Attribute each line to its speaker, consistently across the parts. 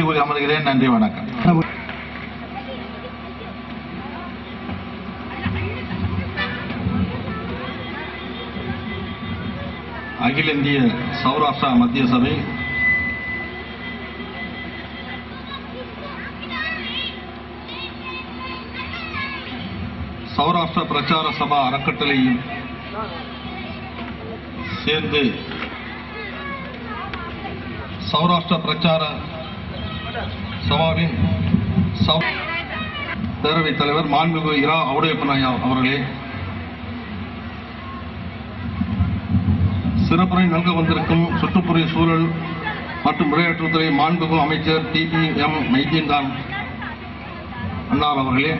Speaker 1: கூறி அமர்கிறேன். நன்றி, வணக்கம். அகில இந்திய சௌராஷ்டிரா மத்திய சபை சௌராஷ்டிரா பிரச்சார சபா அறக்கட்டளையும் சேர்ந்து சௌராஷ்டிரா பிரச்சார சபாவின் பேரவைத் தலைவர் மாண்புமிகு இரா அவுடையப்பநாயா அவர்களே, சிறப்புரை நல்க வந்திருக்கும் சுற்றுப்புற சூழல் மற்றும் விளையாட்டுத்துறை மாண்புமிகு அமைச்சர் TPM மைதீன்கான் அன்னார் அவர்களே,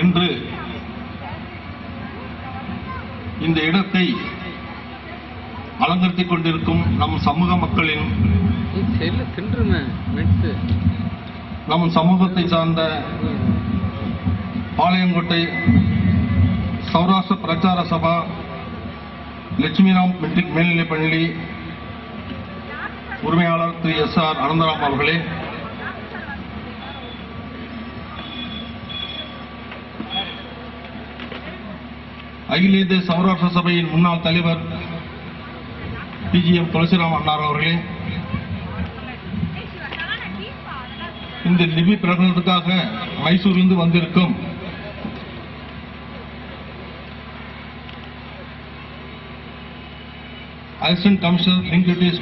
Speaker 1: இன்று இந்த இடத்தை அலங்கரித்துக் கொண்டிருக்கும் நம் சமூக மக்களின் நம் சமூகத்தை சார்ந்த பாளையங்கோட்டை சௌராஷ்டிர பிரச்சார சபா லட்சுமிராம் மெட்ரிக் மேல்நிலைப் பள்ளி உரிமையாளர் திரு SR அனந்தராம் அவர்களே, அகில இந்திய சௌராஷ்டிர சபையின் முன்னாள் தலைவர் PGM துளசிராம் அன்னார் அவர்களே, இந்த லிபி பிரகடனத்துக்காக மைசூரிலிருந்து வந்திருக்கும் Assistant Commissioner Linked Duties